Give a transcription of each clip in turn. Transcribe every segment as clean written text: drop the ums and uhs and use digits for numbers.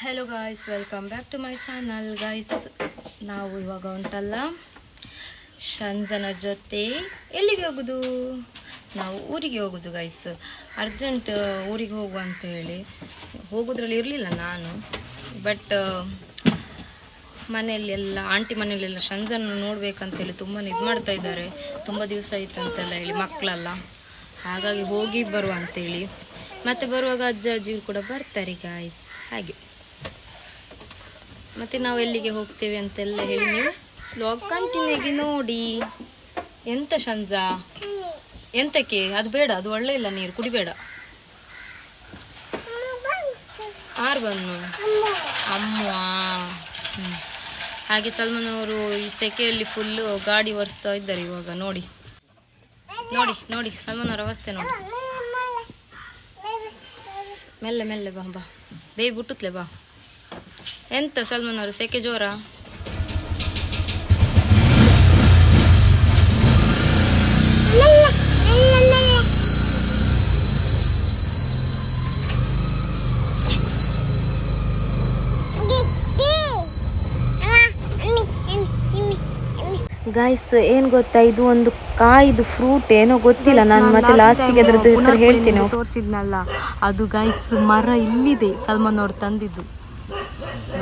Hello guys, welcome back to my channel. Guys, ನಾವು ಇವಾಗ ಉಂಟಲ್ಲ ಶಂಜನ ಜೊತೆ ಎಲ್ಲಿಗೆ ಹೋಗೋದು? ನಾವು ಊರಿಗೆ ಹೋಗೋದು ಗಾಯ್ಸ್. ಅರ್ಜೆಂಟ್ ಊರಿಗೆ ಹೋಗುವ ಅಂತ ಹೇಳಿ ಹೋಗೋದ್ರಲ್ಲಿ ಇರಲಿಲ್ಲ ನಾನು. ಬಟ್ ಮನೆಯಲ್ಲಿ ಎಲ್ಲ ಆಂಟಿ ಮನೆಯಲ್ಲೆಲ್ಲ ಶಂಜನ ನೋಡ್ಬೇಕಂತೇಳಿ ತುಂಬ ಇದು ಮಾಡ್ತಾ ಇದ್ದಾರೆ. ತುಂಬ ದಿವಸ ಆಯ್ತು ಅಂತೆಲ್ಲ ಹೇಳಿ ಮಕ್ಕಳೆಲ್ಲ, ಹಾಗಾಗಿ ಹೋಗಿ ಬರುವ ಅಂತೇಳಿ. ಮತ್ತು ಬರುವಾಗ ಅಜ್ಜ ಅಜ್ಜಿಯರು ಕೂಡ ಬರ್ತಾರೆ ಗಾಯ್ಸ್. ಹಾಗೆ ಮತ್ತು ನಾವು ಎಲ್ಲಿಗೆ ಹೋಗ್ತೇವೆ ಅಂತೆಲ್ಲ ಹೇಳಿ ನೀವು ವ್ಲಾಗ್ ಕಂಟಿನ್ಯೂಗೆ ನೋಡಿ. ಎಂತ ಶಂಜಾ, ಎಂತಕ್ಕೆ? ಅದು ಬೇಡ, ಅದು ಒಳ್ಳೆ ಇಲ್ಲ, ನೀರು ಕುಡಿಬೇಡ. ಆರು ಬನ್ನು ಅಮ್ಮ. ಹಾಗೆ ಸಲ್ಮಾನ್ ಅವರು ಈ ಸೆಕೆಯಲ್ಲಿ ಫುಲ್ಲು ಗಾಡಿ ಒರೆಸ್ತಾ ಇದ್ದಾರೆ ಇವಾಗ. ನೋಡಿ ನೋಡಿ ನೋಡಿ ಸಲ್ಮಾನ್ ಅವರ ಅವಸ್ಥೆ ನೋಡಿ. ಮೆಲ್ಲೆ ಮೆಲ್ಲೆ ಬಾ ಬಾ, ದೇವಿ ಬಿಟ್ಟುತ್ಲೆ ಬಾ. ಎಂತ ಸಲ್ಮಾನ್ ಅವರು ಸೆಕೆ ಜೋರ? ಗಾಯ್ಸ್, ಏನು ಗೊತ್ತಾ, ಇದು ಒಂದು ಕಾಯಿದು ಫ್ರೂಟ್ ಏನೋ ಗೊತ್ತಿಲ್ಲ. ನಾನು ಮತ್ತೆ ಲಾಸ್ಟಿಗೆ ಅದರದ್ದು ಹೆಸರು ಹೇಳ್ತೇನೆ. ತೋರಿಸಿದ್ನಲ್ಲ ಅದು ಗಾಯ್ಸ್, ಮರ ಇಲ್ಲಿದೆ, ಸಲ್ಮಾನ್ ಅವ್ರು ತಂದಿದ್ದು.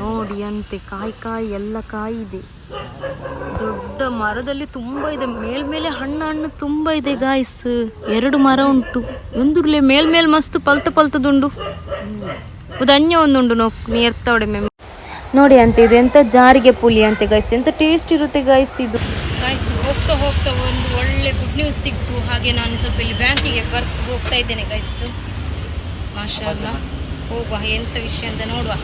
ನೋಡಿ ಅಂತೆ ಕಾಯಿ ಕಾಯಿ ಎಲ್ಲ ಕಾಯಿ ಇದೆ. ದೊಡ್ಡ ಮರದಲ್ಲಿ ತುಂಬ ಇದೆ, ಮೇಲ್ಮೇಲೆ ಹಣ್ಣು ತುಂಬ ಇದೆ ಗಾಯ್ಸ್. 2 ಮರ ಉಂಟು. ಒಂದುರ್ಲೆ ಮೇಲ್ಮೇಲೆ ಮಸ್ತ್ ಪಲ್ತದುಂಡು. ಉದನ್ಯ ಒಂದುಂಡು ನೀ ಎರ್ತವಡೆ ಮೇ ನೋಡಿ ಅಂತ. ಇದು ಎಂತ ಜಾರಿಗೆ ಪುಲಿ ಅಂತೆ ಗಾಯ್ಸ್. ಎಂತ ಟೇಸ್ಟ್ ಇರುತ್ತೆ ಗಾಯ್ಸ್ ಇದು. ಗಾಯ್ಸ್, ಹೋಗ್ತಾ ಹೋಗ್ತಾ ಒಂದು ಒಳ್ಳೆ ಗುಡ್ ನ್ಯೂಸ್ ಸಿಕ್ತು. ಹಾಗೆ ನಾನು ಸ್ವಲ್ಪ ಇಲ್ಲಿ ಬ್ಯಾಂಕಿಗೆ ಹೋಗ್ತಾ ಇದ್ದೇನೆ ಗಾಯ್ಸ್. ಮಾಷಾಅಲ್ಲಾ, ಹೋಗುವ ಎಂತ ವಿಷಯ ಅಂತ ನೋಡುವ.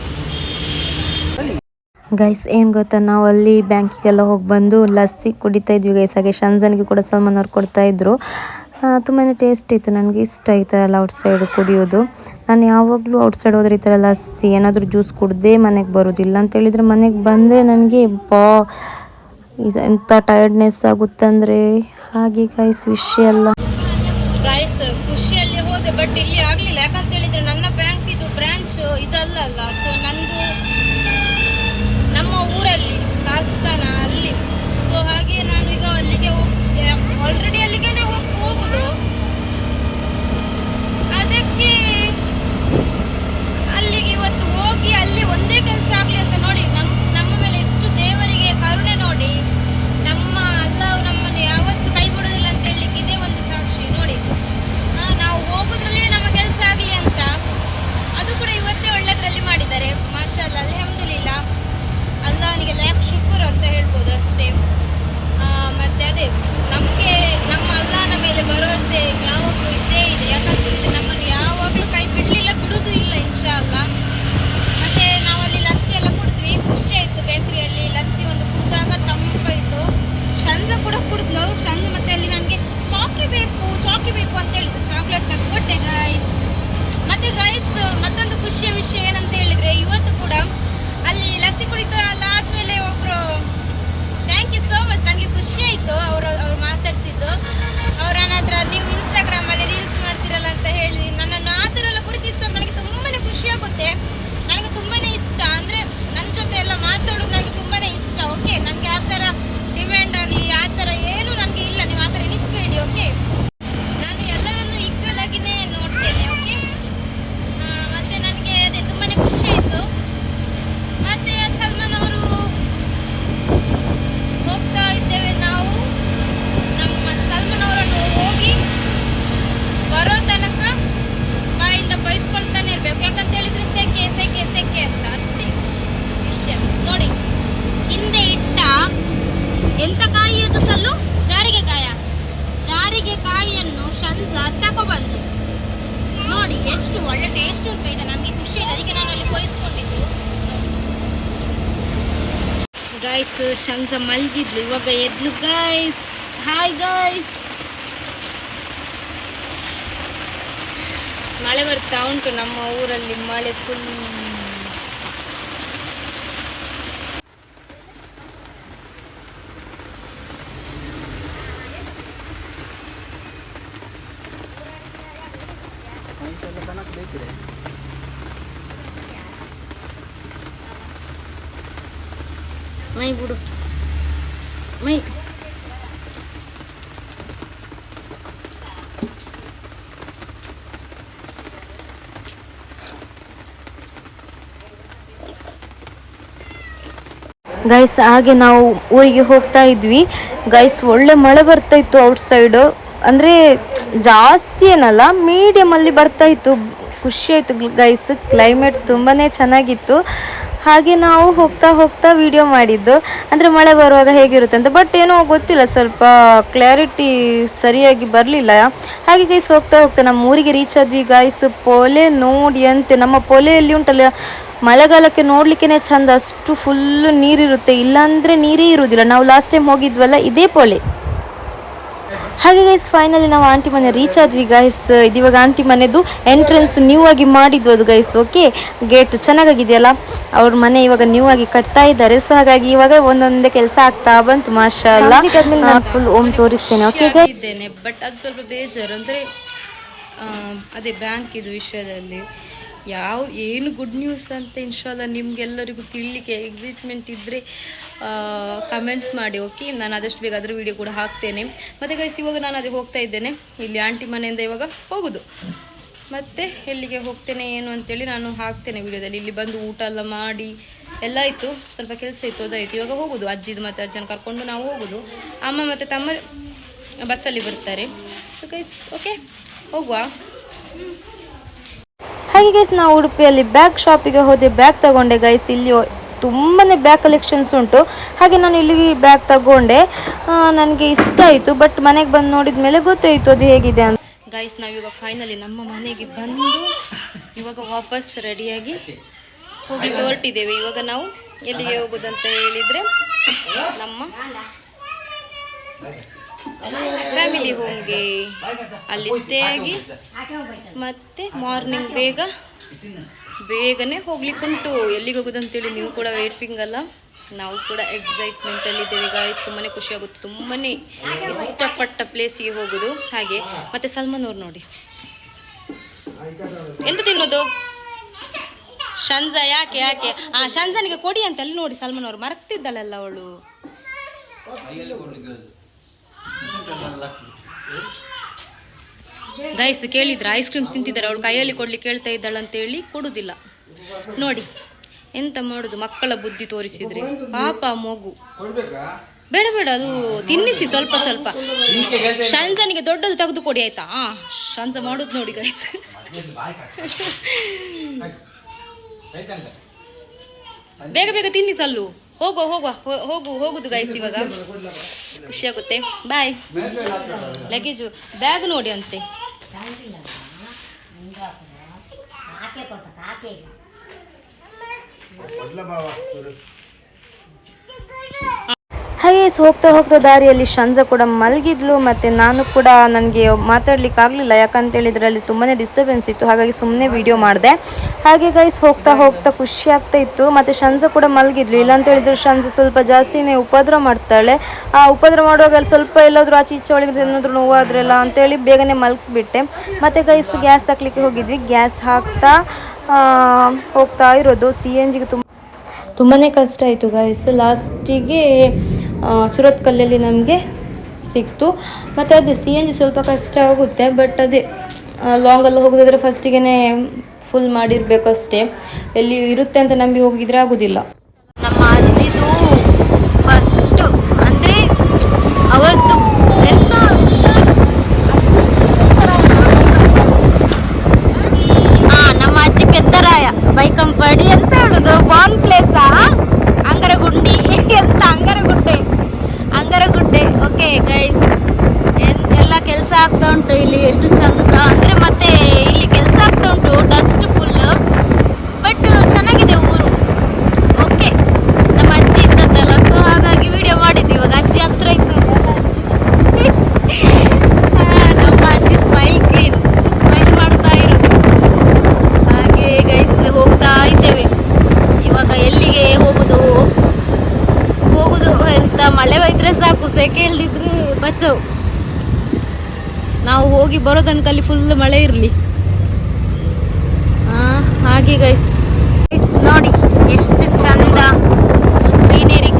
ಗೈಸ್, ಏನು ಗೊತ್ತಾ, ನಾವು ಅಲ್ಲಿ ಬ್ಯಾಂಕಿಗೆಲ್ಲ ಹೋಗಿ ಬಂದು ಲಸ್ಸಿ ಕುಡಿತಾ ಇದ್ವಿ ಗೈಸ್. ಹಾಗೆ ಶಂಜನ್ಗೆ ಕೂಡ ಸಲ್ಮಾನ್ ಅವ್ರು ಕೊಡ್ತಾ ಇದ್ರು. ತುಂಬಾ ಟೇಸ್ಟ್ ಇತ್ತು, ನನಗೆ ಇಷ್ಟ ಈ ಥರ ಎಲ್ಲ ಔಟ್ಸೈಡ್ ಕುಡಿಯೋದು. ನಾನು ಯಾವಾಗಲೂ ಔಟ್ಸೈಡ್ ಹೋದರೆ ಈ ಥರ ಲಸ್ಸಿ ಏನಾದರೂ ಜ್ಯೂಸ್ ಕುಡ್ದೇ ಮನೆಗೆ ಬರೋದಿಲ್ಲ. ಅಂತ ಹೇಳಿದರೆ ಮನೆಗೆ ಬಂದರೆ ನನಗೆ ಎಂಥ ಟಯರ್ಡ್ನೆಸ್ ಆಗುತ್ತಂದರೆ ಹಾಗೆ ಗೈಸ್ ವಿಷಯ ಎಲ್ಲ. ಗಾಯ್ಸ್, ಖುಷಿಯಲ್ಲಿ ಹೋದೆ, ಬಟ್ ಇಲ್ಲಿ ಆಗಲಿಲ್ಲ. ಯಾಕಂತ ಹೇಳಿದರೆ ನನ್ನ ಬ್ಯಾಂಕ್ ಇದು ಬ್ರಾಂಚ್ ಇದಲ್ಲ. ಸೊ ನಂದು ನಮ್ಮ ಊರಲ್ಲಿ ಸಾಸ್ತಾನ ಅಲ್ಲಿ. ಸೊ ಹಾಗೆ ನಾನೀಗ ಅಲ್ಲಿಗೆ ಆಲ್ರೆಡಿ ಅಲ್ಲಿಗೆ ಹೋಗುದು. ಅದಕ್ಕೆ ಅಲ್ಲಿಗೆ ಇವತ್ತು ಹೋಗಿ ಅಲ್ಲಿ ಒಂದೇ ಕೆಲಸ ಆಗ್ಲಿ ಅಂತ ನೋಡಿ. ನಮ್ಮ ಮೇಲೆ ಎಷ್ಟು ದೇವರಿಗೆ ಕರುಣೆ ನೋಡಿ. ನಮ್ಮ ಅಲ್ಲಾಹ್ ನಮ್ಮನ್ನು ಯಾವತ್ತು ಕೈ ಬಿಡೋದಿಲ್ಲ ಅಂತ ಹೇಳಲಿಕ್ಕೆ ಇದೇ ಒಂದು ಸಾಕ್ಷಿ ನೋಡಿ. ನಾವು ಹೋಗುದ್ರಲ್ಲಿ ನಮ್ಮ ಕೆಲಸ ಆಗ್ಲಿ ಅಂತ, ಅದು ಕೂಡ ಇವತ್ತೇ ಒಳ್ಳೆದ್ರಲ್ಲಿ ಮಾಡಿದ್ದಾರೆ. ಮಾಷಾಅಲ್ಲಾ, ಅಲ್ಹಮ್ದುಲಿಲ್ಲಾ, ಅಲ್ಲಾಹನಿಗೆ ಲಾಯಕ್ ಶುಕ್ರ್ ಅಂತ ಹೇಳ್ಬೋದು ಅಷ್ಟೇ. ಮತ್ತೆ ಅದೇ ನಮಗೆ ನಮ್ಮ ಅಲ್ಲಾಹನ ಮೇಲೆ ಭರವಸೆ ಯಾವಾಗಲೂ ಇದ್ದೇ ಇದೆ. ಯಾಕಂತ ಹೇಳಿದ್ರೆ ನಮ್ಮನ್ನು ಯಾವಾಗಲೂ ಕೈ ಬಿಡಲಿಲ್ಲ, ಬಿಡುದು ಇಲ್ಲ ಇನ್ಶಾ ಅಲ್ಲಾ. ಮತ್ತೆ ನಾವಲ್ಲಿ ಲಸ್ಸಿ ಎಲ್ಲ ಕುಡಿದ್ವಿ, ಖುಷಿ ಆಯ್ತು. ಬೇಕರಿಯಲ್ಲಿ ಲಸ್ಸಿ ಒಂದು ಕುಡಿದಾಗ ತಂಪಾಯ್ತು. ಶಂಜ ಕೂಡ ಕುಡಿದ್ಲು. ಶಂಜ ಮತ್ತೆ ಅಲ್ಲಿ ನನಗೆ ಚಾಕಿ ಬೇಕು ಅಂತ ಹೇಳಿದ್ರು. ಚಾಕ್ಲೇಟ್ ಕೊಟ್ಟೆ ಗಾಯ್ಸ್. ಮತ್ತೆ ಗಾಯ್ಸ್, ಮತ್ತೊಂದು ಖುಷಿಯ ವಿಷಯ ಏನಂತ ಹೇಳಿದ್ರೆ, ಇವತ್ತು ಕೂಡ ಅಲ್ಲಿ ಲಸ್ಸಿ ಕುಡಿತಾ ಆದ್ಮೇಲೆ ಒಬ್ರು ಥ್ಯಾಂಕ್ ಯು ಸೋ ಮಚ್, ನನಗೆ ಖುಷಿ ಆಯ್ತು. ಅವ್ರು ಮಾತಾಡ್ಸಿದ್ದು. ಅವ್ರ ನನ್ನ ಹತ್ರ ನೀವು ಇನ್ಸ್ಟಾಗ್ರಾಮ್ ಅಲ್ಲಿ ರೀಲ್ಸ್ ಮಾಡ್ತಿರಲ್ಲ ಅಂತ ಹೇಳಿ ನನ್ನನ್ನು ಆ ಥರ ಎಲ್ಲ ಗುರುತಿಸೋದು ನನಗೆ ತುಂಬಾನೇ ಖುಷಿ ಆಗುತ್ತೆ. ನನಗೆ ತುಂಬಾನೇ ಇಷ್ಟ. ಅಂದ್ರೆ ನನ್ನ ಜೊತೆ ಎಲ್ಲ ಮಾತಾಡೋದು ನನಗೆ ತುಂಬಾನೇ ಇಷ್ಟ. ಓಕೆ, ನನಗೆ ಆ ಥರ ಡಿಮ್ಯಾಂಡ್ ಆಗಲಿ ಆ ಥರ ಏನು ನನಗೆ ಇಲ್ಲ. ನೀವು ಆ ಥರ ಎಣಿಸ್ಬೇಡಿ. ಓಕೆ, ನಾನು ಎಲ್ಲರನ್ನು ಈಕ್ವಲ್ ಆಗಿನೇ ನೋಡ್ತೇನೆ. ಓಕೆ, ಮತ್ತೆ ನನಗೆ ಅದೇ ತುಂಬಾನೇ ಖುಷಿ ಆಯ್ತು. ಮತ್ತೆ ಸಲ್ಮಾನ್ ಅವರು ಹೋಗ್ತಾ ಇದ್ದೇವೆ ನಾವು. ನಮ್ಮ ಸಲ್ಮಾನ್ ಅವರನ್ನು ಹೋಗಿ ಬರೋ ತನಕ ಬಾಯಿಂದ ಬಯಸ್ಕೊಳ್ತಾನೆ ಇರ್ಬೇಕು. ಯಾಕಂತ ಹೇಳಿದ್ರೆ ಸೆಕೆ ಸೆಕೆ ಸೆಕೆ ಅಂತ ಅಷ್ಟೇ ವಿಷಯ ನೋಡಿ. ಹಿಂದೆ ಇಟ್ಟ ಎಂತ ಕಾಯಿ ಅದು ಸಲ್ಲು? ಜಾರಿಗೆ ಕಾಯಿಯನ್ನು ಶಂಜ ತಗೊಬಂದು ನೋಡಿ. ಎಷ್ಟು ಒಳ್ಳೆ ಟೇಸ್ಟ್ ಉಂಟು ಇದು. ನನಗೆ ಖುಷಿ ಇದೆ, ಅದಕ್ಕೆ ನಾನು ಅಲ್ಲಿ ಕೊಯ್ಸ್ಕೊಂಡಿದ್ದು. ಗಾಯ್ಸ್, ಶಂಜ ಮಲ್ಗಿದ್ಲು, ಇವಾಗ ಎದ್ಲು ಗಾಯ್ಸ್. ಹಾಯ್ ಗಾಯ್ಸ್, ಮಳೆ ಬರ್ತಾ ಉಂಟು ನಮ್ಮ ಊರಲ್ಲಿ. ಮಳೆ ಫುಲ್. ಮೈ ಬಿಡು ಮೈ. ಗೈಸ್ ಹಾಗೆ ನಾವು ಊರಿಗೆ ಹೋಗ್ತಾ ಇದ್ವಿ ಗೈಸ್. ಒಳ್ಳೆ ಮಳೆ ಬರ್ತಾ ಇತ್ತು ಔಟ್ ಸೈಡ್, ಅಂದರೆ ಜಾಸ್ತಿ ಏನಲ್ಲ, ಮೀಡಿಯಮಲ್ಲಿ ಬರ್ತಾ ಇತ್ತು. ಖುಷಿ ಆಯಿತು ಗೈಸ್, ಕ್ಲೈಮೇಟ್ ತುಂಬಾ ಚೆನ್ನಾಗಿತ್ತು. ಹಾಗೆ ನಾವು ಹೋಗ್ತಾ ಹೋಗ್ತಾ ವಿಡಿಯೋ ಮಾಡಿದ್ದು, ಅಂದರೆ ಮಳೆ ಬರುವಾಗ ಹೇಗಿರುತ್ತೆ ಅಂತ. ಬಟ್ ಏನೋ ಗೊತ್ತಿಲ್ಲ, ಸ್ವಲ್ಪ ಕ್ಲಾರಿಟಿ ಸರಿಯಾಗಿ ಬರಲಿಲ್ಲ. ಹಾಗೆ ಗೈಸ್ ಹೋಗ್ತಾ ಹೋಗ್ತಾ ನಮ್ಮ ಊರಿಗೆ ರೀಚ್ ಆದ್ವಿ ಗೈಸ್. ಪೊಲೆ ನೋಡಿ ಅಂತೆ, ನಮ್ಮ ಪೊಲೆಯಲ್ಲಿ ಉಂಟಲ್ಲ ಮಳೆಗಾಲಕ್ಕೆ ನೋಡ್ಲಿಕ್ಕೆ ಚಂದ, ಅಷ್ಟು ಫುಲ್ಲು ನೀರಿರುತ್ತೆ, ಇಲ್ಲಾಂದರೆ ನೀರೇ ಇರುವುದಿಲ್ಲ. ನಾವು ಲಾಸ್ಟ್ ಟೈಮ್ ಹೋಗಿದ್ವಲ್ಲ ಇದೇ ಪೊಲೆ. ಹಾಗೆ ಗೈಸ್ ಫೈನಲಿ ನಾವು ಆಂಟಿ ಮನೆ ರೀಚ್ ಆದ್ವಿ ಗೈಸ್. ಇದಿವಾಗ ಆಂಟಿ ಮನೆದು ಎಂಟ್ರೆನ್ಸ್ ನ್ಯೂ ಆಗಿ ಮಾಡಿದ್ವು ಅದು ಗೈಸ್. ಓಕೆ, ಗೇಟ್ ಚೆನ್ನಾಗಿದೆಯಲ್ಲ, ಅವ್ರ ಮನೆ ಇವಾಗ ನ್ಯೂ ಆಗಿ ಕಟ್ತಾ ಇದ್ದಾರೆ. ಸೊ ಹಾಗಾಗಿ ಇವಾಗ ಒಂದೊಂದೇ ಕೆಲಸ ಆಗ್ತಾ ಬಂತು. ಮಾಶಾಅಲ್ಲಾ. ನಾನು ಫುಲ್ ಓಮ್ ತೋರಿಸ್ತೇನೆ. ಓಕೆ ಇದ್ದೇನೆ, ಬಟ್ ಅದು ಸ್ವಲ್ಪ ಬೇಜಾರು. ಅಂದರೆ ಅದೇ ಬ್ಯಾಂಕ್ ಇದು ವಿಷಯದಲ್ಲಿ ಏನು ಗುಡ್ ನ್ಯೂಸ್ ಅಂತ ಇನ್ಶಾಲ್ಲ ನಿಮ್ಗೆಲ್ಲರಿಗೂ ತಿಳಲಿಕ್ಕೆ ಎಕ್ಸೈಟ್ಮೆಂಟ್ ಇದ್ದರೆ ಕಮೆಂಟ್ಸ್ ಮಾಡಿ. ಓಕೆ, ನಾನು ಆದಷ್ಟು ಬೇಗ ಅದರ ವಿಡಿಯೋ ಕೂಡ ಹಾಕ್ತೇನೆ. ಮತ್ತು ಗೈಸ್ ಇವಾಗ ನಾನು ಅದೇ ಹೋಗ್ತಾ ಇದ್ದೇನೆ, ಇಲ್ಲಿ ಆಂಟಿ ಮನೆಯಿಂದ ಇವಾಗ ಹೋಗೋದು. ಮತ್ತು ಎಲ್ಲಿಗೆ ಹೋಗ್ತೇನೆ ಏನು ಅಂತೇಳಿ ನಾನು ಹಾಕ್ತೇನೆ ವಿಡಿಯೋದಲ್ಲಿ. ಇಲ್ಲಿ ಬಂದು ಊಟ ಎಲ್ಲ ಮಾಡಿ ಎಲ್ಲ ಆಯಿತು, ಸ್ವಲ್ಪ ಕೆಲಸ ಇತ್ತು, ಅದಾಯಿತು. ಇವಾಗ ಹೋಗೋದು, ಅಜ್ಜಿದು ಮತ್ತು ಅಜ್ಜನ ಕರ್ಕೊಂಡು ನಾವು ಹೋಗೋದು. ಅಮ್ಮ ಮತ್ತು ತಮ್ಮ ಬಸ್ಸಲ್ಲಿ ಬರ್ತಾರೆ. ಸೊ ಗೈಸ್ ಓಕೆ, ಹೋಗುವ. ಹಾಗೆ ಗೈಸ್ ನಾವು ಉಡುಪಿಯಲ್ಲಿ ಬ್ಯಾಗ್ ಶಾಪಿಗೆ ಹೋದೆ, ಬ್ಯಾಗ್ ತಗೊಂಡೆ ಗೈಸ್. ಇಲ್ಲಿ ತುಂಬಾ ಬ್ಯಾಗ್ ಕಲೆಕ್ಷನ್ಸ್ ಉಂಟು. ಹಾಗೆ ನಾನು ಇಲ್ಲಿ ಬ್ಯಾಗ್ ತಗೊಂಡೆ, ನನಗೆ ಇಷ್ಟ ಆಯಿತು. ಬಟ್ ಮನೆಗೆ ಬಂದು ನೋಡಿದ ಮೇಲೆ ಗೊತ್ತಾಯಿತು ಅದು ಹೇಗಿದೆ ಅಂತ. ಗೈಸ್ ನಾವಿವಾಗ ಫೈನಲಿ ನಮ್ಮ ಮನೆಗೆ ಬಂದು ಇವಾಗ ವಾಪಸ್ ರೆಡಿಯಾಗಿ ಹೋಗ್ಲಿಕ್ಕೆ ಹೊರಟಿದ್ದೇವೆ. ಇವಾಗ ನಾವು ಎಲ್ಲಿಗೆ ಹೋಗೋದಂತ ಹೇಳಿದರೆ ನಮ್ಮ ಫ್ಯಾಮಿಲಿ ಹೋಮ್ಗೆ, ಅಲ್ಲಿ ಸ್ಟೇ ಆಗಿ ಮತ್ತೆ ಮಾರ್ನಿಂಗ್ ಬೇಗನೆ ಹೋಗ್ಲಿಕ್ಕೆ ಉಂಟು. ಎಲ್ಲಿಗೆ ಹೋಗೋದಂತೇಳಿ ನೀವು ಕೂಡ ವೇಟಿಂಗ್ ಅಲ್ಲ, ನಾವು ಕೂಡ ಎಕ್ಸೈಟ್ಮೆಂಟಲ್ಲಿ ಇದ್ದೇವೆ ಗಾಯ್ಸ್. ತುಂಬಾ ಖುಷಿ ಆಗುತ್ತೆ, ತುಂಬಾ ಇಷ್ಟಪಟ್ಟ ಪ್ಲೇಸಿಗೆ ಹೋಗೋದು. ಹಾಗೆ ಮತ್ತೆ ಸಲ್ಮಾನ್ ಅವ್ರು ನೋಡಿ ಎಂತ ತಿನ್ನೋದು, ಶಂಜಾ ಯಾಕೆ ಶಂಜನಿಗೆ ಕೊಡಿ ಅಂತ ಅಲ್ಲಿ ನೋಡಿ. ಸಲ್ಮಾನ್ ಅವ್ರು ಮರಕ್ತಿದ್ದಳಲ್ಲ ಅವಳು. ಗೈಸ್ ಕೇಳಿದ್ರೆ ಐಸ್ ಕ್ರೀಮ್ ತಿಂತಿದ್ದಾರೆ, ಅವಳು ಕೈಯಲ್ಲಿ ಕೊಡ್ಲಿಕ್ಕೆ ಕೇಳ್ತಾ ಇದ್ದಾಳಂತೇಳಿ ಕೊಡುದಿಲ್ಲ. ನೋಡಿ ಎಂತ ಮಾಡುದು, ಮಕ್ಕಳ ಬುದ್ಧಿ ತೋರಿಸಿದ್ರೆ. ಪಾಪ ಮಗು, ಬೇಡ ಅದು ತಿನ್ನಿಸಿ ಸ್ವಲ್ಪ ಸ್ವಲ್ಪ. ಶಂಜನಿಗೆ ದೊಡ್ಡದು ತೆಗೆದು ಕೊಡಿ ಆಯ್ತಾ. ಶಂಜ ಮಾಡುದು ನೋಡಿ ಗೈಸ್. ಬೇಗ ತಿನ್ನಿಸಲ್ಲು. ಹೋಗುದು ಗೈಸ್. ಇವಾಗ ಖುಷಿ ಆಗುತ್ತೆ. ಬಾಯ್. ಲಗೇಜು ಬ್ಯಾಗ್ ನೋಡಿ ಅಂತೆ. ಹಾಗೆ ಹೋಗ್ತಾ ದಾರಿಯಲ್ಲಿ ಶಂಜ ಕೂಡ ಮಲಗಿದ್ಲು. ಮತ್ತು ನಾನು ಕೂಡ, ನನಗೆ ಮಾತಾಡ್ಲಿಕ್ಕೆ ಆಗಲಿಲ್ಲ, ಯಾಕಂತೇಳಿದರೆ ಅಲ್ಲಿ ತುಂಬಾ ಡಿಸ್ಟರ್ಬೆನ್ಸ್ ಇತ್ತು. ಹಾಗಾಗಿ ಸುಮ್ಮನೆ ವಿಡಿಯೋ ಮಾಡಿದೆ. ಹಾಗೆ ಗೈಸ್ ಹೋಗ್ತಾ ಖುಷಿ ಆಗ್ತಾ ಇತ್ತು. ಮತ್ತು ಶಂಜ ಕೂಡ ಮಲಗಿದ್ಲು. ಇಲ್ಲಾಂತೇಳಿದ್ರೆ ಶಂಜ ಸ್ವಲ್ಪ ಜಾಸ್ತಿನೇ ಉಪದ್ರ ಮಾಡ್ತಾಳೆ. ಆ ಉಪದ್ರ ಮಾಡುವಾಗ ಅಲ್ಲಿ ಸ್ವಲ್ಪ ಎಲ್ಲಾದರೂ ಆಚೆ ಈಚೆ ಒಳಗೆ ಏನಾದರೂ ನೋವಾದ್ರಲ್ಲ ಅಂತೇಳಿ ಬೇಗನೆ ಮಲಗಿಸ್ಬಿಟ್ಟೆ. ಮತ್ತು ಗೈಸ್ ಗ್ಯಾಸ್ ಹಾಕ್ಲಿಕ್ಕೆ ಹೋಗಿದ್ವಿ. ಗ್ಯಾಸ್ ಹಾಕ್ತಾ ಹೋಗ್ತಾ ಇರೋದು. CNGಗೆ ತುಂಬಾ ಕಷ್ಟ ಆಯಿತು ಗೈಸ್. ಲಾಸ್ಟಿಗೆ ಸುರತ್ ಕಲ್ಲಲ್ಲಿ ನಮಗೆ ಸಿಕ್ತು. ಮತ್ತು ಅದೇ CNG ಸ್ವಲ್ಪ ಕಷ್ಟ ಆಗುತ್ತೆ. ಬಟ್ ಅದೇ ಲಾಂಗಲ್ಲಿ ಹೋಗೋದಾದರೆ ಫಸ್ಟಿಗೆ ಫುಲ್ ಮಾಡಿರಬೇಕಷ್ಟೇ. ಎಲ್ಲಿ ಇರುತ್ತೆ ಅಂತ ನಂಬಿ ಹೋಗಿದ್ರೆ ಆಗೋದಿಲ್ಲ. ನಮ್ಮ ಅಜ್ಜಿದು ಫಸ್ಟ್ ಅಂದರೆ ಅವರದ್ದು ಎಂತ ನಮ್ಮ ಅಜ್ಜಿ ಪೆದ್ದರಾಯ ಬೈಕಂಪಾಡಿ ಎಂತ ಹೇಳುದು, ಬಾನ್ ಪ್ಲೇಸಾ, ಅಂಗರಗುಂಡಿ ಎಂತ ಅಂಗರಗುಡ್ಡೆ. ಓಕೆ ಗೈಸ್, ಎಲ್ಲ ಕೆಲಸ ಆಗ್ತಾ ಉಂಟು ಇಲ್ಲಿ. ಎಷ್ಟು ಚಂದ ಅಂದರೆ, ಮತ್ತೆ ಇಲ್ಲಿ ಕೆಲಸ ಆಗ್ತಾ ಉಂಟು, ಡಸ್ಟ್ ಫುಲ್. ಬಟ್ ಚೆನ್ನಾಗಿದೆ ಊರು. ಓಕೆ, ನಮ್ಮ ಅಜ್ಜಿ ಇದ್ದದ್ದಲ್ಲ, ಸೊ ಹಾಗಾಗಿ ವಿಡಿಯೋ ಮಾಡಿದ್ವಿ. ಇವಾಗ ಅಜ್ಜಿ ಹತ್ರ ಇತ್ತು, ನಮ್ಮ ಅಜ್ಜಿ ಸ್ಮೈಲ್ ಮಾಡ್ತಾ ಇರೋದು. ಹಾಗೆ ಗೈಸ್ ಹೋಗ್ತಾ ಇದ್ದೇವೆ. ಇವಾಗ ಎಲ್ಲಿಗೆ ಹೋಗುದು ಎಂತ, ಮಳೆ ಬೈದ್ರೆ ಸಾಕು, ಸೆಕೆ ಇಲ್ದಿದ್ರೆ ಬಚಾವ್. ನಾವು ಹೋಗಿ ಬರೋ ತನಕ ಅಲ್ಲಿ ಫುಲ್ ಮಳೆ ಇರಲಿ. ಹಾಗೆ ಗೈಸ್ ನೋಡಿ ಎಷ್ಟು ಚಂದ ಗ್ರೀನರಿ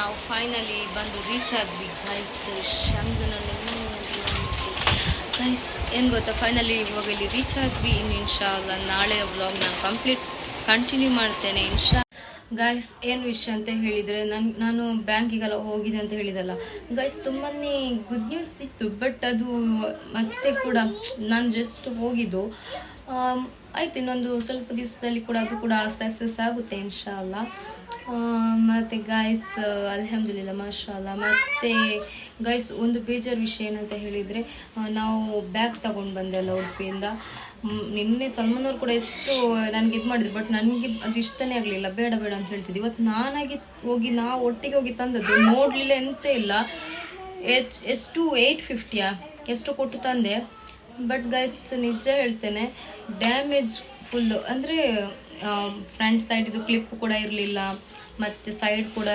ನಾವು ಫೈನಲಿ ಬಂದು ರೀಚ್ ಆದ್ವಿ ಗೈಸ್. ಗೈಸ್ ಏನು ಗೊತ್ತಾ, ಫೈನಲಿ ಇವಾಗ ಇಲ್ಲಿ ರೀಚ್ ಆದ್ವಿ. ಇನ್ನು ಇನ್ಶಾಲ್ಲ ನಾಳೆ ವ್ಲಾಗ್ ನಾನು ಕಂಟಿನ್ಯೂ ಮಾಡ್ತೇನೆ ಗೈಸ್. ಏನು ವಿಷಯ ಅಂತ ಹೇಳಿದರೆ, ನಾನು ಬ್ಯಾಂಕಿಗೆಲ್ಲ ಹೋಗಿದೆ ಅಂತ ಹೇಳಿದಲ್ಲ ಗೈಸ್, ತುಂಬಾ ಗುಡ್ ನ್ಯೂಸ್ ಸಿಕ್ತು. ಬಟ್ ಅದು ಮತ್ತೆ ಕೂಡ ನಾನು ಜಸ್ಟ್ ಹೋಗಿದ್ದು, ಆಯ್ತು ಇನ್ನೊಂದು ಸ್ವಲ್ಪ ದಿವಸದಲ್ಲಿ ಕೂಡ ಅದು ಕೂಡ ಸಕ್ಸಸ್ ಆಗುತ್ತೆ ಇನ್ಶಾಲ್ಲ. ಮತ್ತು ಗೈಸ್ ಅಲ್ಹಮ್ದುಲಿಲ್ಲ ಮಾಶಾಲ್ಲ. ಮತ್ತು ಗೈಸ್ ಒಂದು ಬೇಜಾರು ವಿಷಯ ಏನಂತ ಹೇಳಿದರೆ, ನಾವು ಬ್ಯಾಗ್ ತಗೊಂಡು ಬಂದೆಲ್ಲ ಉಡುಪಿಯಿಂದ. ನಿನ್ನೆ ಸಲ್ಮಾನ್ ಅವ್ರು ಕೂಡ ಎಷ್ಟು ನನಗೆ ಇದು ಮಾಡಿದ್ರು, ಬಟ್ ನನಗೆ ಅದು ಇಷ್ಟನೇ ಆಗಲಿಲ್ಲ, ಬೇಡ ಬೇಡ ಅಂತ ಹೇಳ್ತಿದ್ದೆ. ಇವತ್ತು ನಾನಾಗಿ ಹೋಗಿ ನಾವು ಒಟ್ಟಿಗೆ ಹೋಗಿ ತಂದದ್ದು, ನೋಡಲಿಲ್ಲ ಎಂತ ಇಲ್ಲ. ಎಷ್ಟು 850 ಎಷ್ಟು ಕೊಟ್ಟು ತಂದೆ. ಬಟ್ ಗೈಸ್ ನಿಜ ಹೇಳ್ತೇನೆ, ಡ್ಯಾಮೇಜ್ ಫುಲ್ಲು. ಅಂದರೆ ಫ್ರಂಟ್ ಸೈಡಿದು ಕ್ಲಿಪ್ ಕೂಡ ಇರಲಿಲ್ಲ, ಮತ್ತು ಸೈಡ್ ಕೂಡ.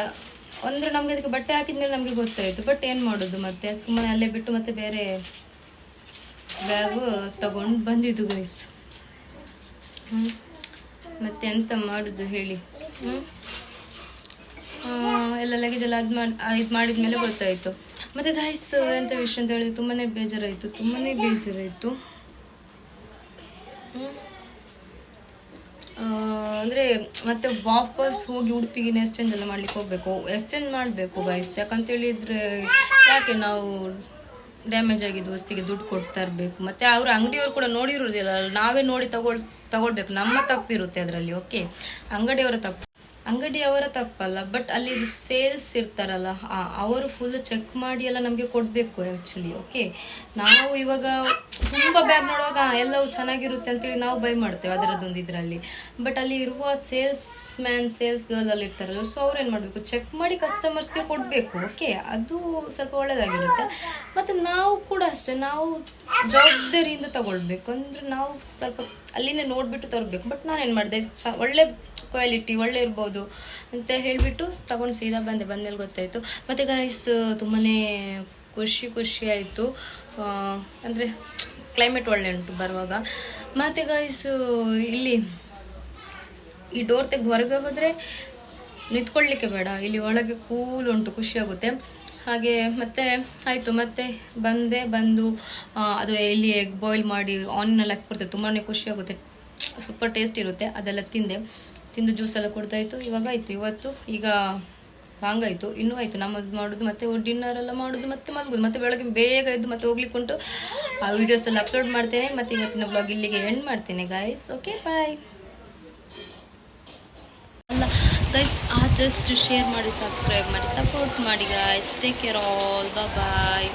ಅಂದರೆ ನಮಗೆ ಅದಕ್ಕೆ ಬಟ್ಟೆ ಹಾಕಿದ್ಮೇಲೆ ನಮಗೆ ಗೊತ್ತಾಯಿತು. ಬಟ್ ಏನು ಮಾಡೋದು, ಮತ್ತೆ ಸುಮ್ಮನೆ ಅಲ್ಲೇ ಬಿಟ್ಟು ಮತ್ತೆ ಬೇರೆ ಬ್ಯಾಗು ತಗೊಂಡು ಬಂದಿದ್ದು ಗೈಸ್. ಮತ್ತೆ ಎಂತ ಮಾಡೋದು ಹೇಳಿ. ಎಲ್ಲ ಲಗೇಜ್ ಎಲ್ಲ ಇದು ಮಾಡಿದ್ಮೇಲೆ ಗೊತ್ತಾಯಿತು. ಮತ್ತು ಗೈಸ್ ಎಂಥ ವಿಷಯ ಅಂತ ಹೇಳಿದ್ರೆ, ತುಂಬಾ ಬೇಜಾರಾಯಿತು. ಅಂದರೆ ಮತ್ತೆ ವಾಪಸ್ ಹೋಗಿ ಉಡುಪಿಗೆ ಎಕ್ಸ್ಚೇಂಜ್ ಎಲ್ಲ ಮಾಡ್ಲಿಕ್ಕೆ ಹೋಗಬೇಕು, ಎಕ್ಸ್ಚೇಂಜ್ ಮಾಡಬೇಕು ಗೈಸ್. ಯಾಕಂತೇಳಿದರೆ, ಯಾಕೆ ನಾವು ಡ್ಯಾಮೇಜ್ ಆಗಿದ್ದು ವಸ್ತಿಗೆ ದುಡ್ಡು ಕೊಡ್ತಾ ಇರಬೇಕು. ಮತ್ತು ಅವರು ಅಂಗಡಿಯವರು ಕೂಡ ನೋಡಿರೋದಿಲ್ಲ, ನಾವೇ ನೋಡಿ ತಗೊಳ್ಬೇಕು. ನಮ್ಮ ತಪ್ಪಿರುತ್ತೆ ಅದರಲ್ಲಿ. ಓಕೆ, ಅಂಗಡಿಯವರ ತಪ್ಪಲ್ಲ. ಬಟ್ ಅಲ್ಲಿ ಸೇಲ್ಸ್ ಇರ್ತಾರಲ್ಲ, ಅವರು ಫುಲ್ ಚೆಕ್ ಮಾಡಿ ಎಲ್ಲ ನಮಗೆ ಕೊಡಬೇಕು ಆ್ಯಕ್ಚುಲಿ. ಓಕೆ, ನಾವು ಇವಾಗ ತುಂಬ ಬ್ಯಾಗ್ ನೋಡುವಾಗ ಎಲ್ಲವೂ ಚೆನ್ನಾಗಿರುತ್ತೆ ಅಂತೇಳಿ ನಾವು ಬೈ ಮಾಡ್ತೇವೆ ಅದರದ್ದೊಂದು ಇದರಲ್ಲಿ. ಬಟ್ ಅಲ್ಲಿ ಇರುವ ಸೇಲ್ಸ್ ಗರ್ಲ್ ಅಲ್ಲಿ ಇರ್ತಾರಲ್ಲ, ಸೊ ಅವ್ರು ಏನು ಮಾಡಬೇಕು, ಚೆಕ್ ಮಾಡಿ ಕಸ್ಟಮರ್ಸ್ಗೆ ಕೊಡಬೇಕು. ಓಕೆ, ಅದು ಸ್ವಲ್ಪ ಒಳ್ಳೆಯದಾಗಿರುತ್ತೆ. ಮತ್ತು ನಾವು ಕೂಡ ಅಷ್ಟೇ, ನಾವು ಜವಾಬ್ದಾರಿಯಿಂದ ತಗೊಳ್ಬೇಕು. ಅಂದರೆ ನಾವು ಸ್ವಲ್ಪ ಅಲ್ಲಿನೇ ನೋಡಿಬಿಟ್ಟು ತರಬೇಕು. ಬಟ್ ನಾನೇನು ಮಾಡಿದೆ, ಒಳ್ಳೆ ಕ್ವಾಲಿಟಿ ಒಳ್ಳೆ ಇರ್ಬೋದು ಅಂತ ಹೇಳಿಬಿಟ್ಟು ತಗೊಂಡು ಸೀದಾ ಬಂದಮೇಲೆ ಗೊತ್ತಾಯಿತು. ಮತ್ತು ಗೈಸ್ ತುಂಬಾ ಖುಷಿ ಆಯಿತು. ಅಂದರೆ ಕ್ಲೈಮೇಟ್ ಒಳ್ಳೆ ಉಂಟು ಬರುವಾಗ. ಮತ್ತು ಗೈಸ್ ಇಲ್ಲಿ ಈ ಡೋರ್ ತೆಗೆದು ಹೊರಗೆ ಹೋದರೆ ನಿಂತ್ಕೊಳ್ಳಿಕ್ಕೆ ಬೇಡ, ಇಲ್ಲಿ ಒಳಗೆ ಕೂಲ್ ಉಂಟು, ಖುಷಿಯಾಗುತ್ತೆ ಹಾಗೆ. ಮತ್ತೆ ಆಯಿತು, ಮತ್ತೆ ಬಂದು ಅದು ಇಲ್ಲಿ ಎಗ್ ಬಾಯ್ಲ್ ಮಾಡಿ ಆನಿಯನ್ನೆಲ್ಲ ಹಾಕಿ ಕೊಡ್ತೇವೆ, ತುಂಬಾ ಖುಷಿಯಾಗುತ್ತೆ, ಸೂಪರ್ ಟೇಸ್ಟ್ ಇರುತ್ತೆ. ಅದೆಲ್ಲ ತಿಂದು ಜ್ಯೂಸೆಲ್ಲ ಕೊಡ್ತಾಯಿತ್ತು. ಈಗ ಹಾಗಾಯಿತು. ಇನ್ನೂ ಆಯಿತು ನಮಾಜ್ ಮಾಡೋದು, ಮತ್ತು ಡಿನ್ನರ್ ಎಲ್ಲ ಮಾಡೋದು, ಮತ್ತೆ ಮಲಗೋದು, ಮತ್ತೆ ಬೆಳಗ್ಗೆ ಬೇಗ ಎದ್ದು ಮತ್ತೆ ಹೋಗ್ಲಿಕ್ಕೆ ಉಂಟು. ಆ ವಿಡಿಯೋಸ್ ಎಲ್ಲ ಅಪ್ಲೋಡ್ ಮಾಡ್ತೇನೆ. ಮತ್ತು ಇವತ್ತಿನ ಬ್ಲಾಗ್ ಇಲ್ಲಿಗೆ ಎಂಡ್ ಮಾಡ್ತೇನೆ ಗೈಸ್. ಓಕೆ, ಬಾಯ್. ಗೈಸ್ ಆದಷ್ಟು ಶೇರ್ ಮಾಡಿ, ಸಬ್ಸ್ಕ್ರೈಬ್ ಮಾಡಿ, ಸಪೋರ್ಟ್ ಮಾಡಿ ಗೈಸ್. ಟೇಕ್ ಕೇರ್ ಆಲ್, ಬಾಯ್.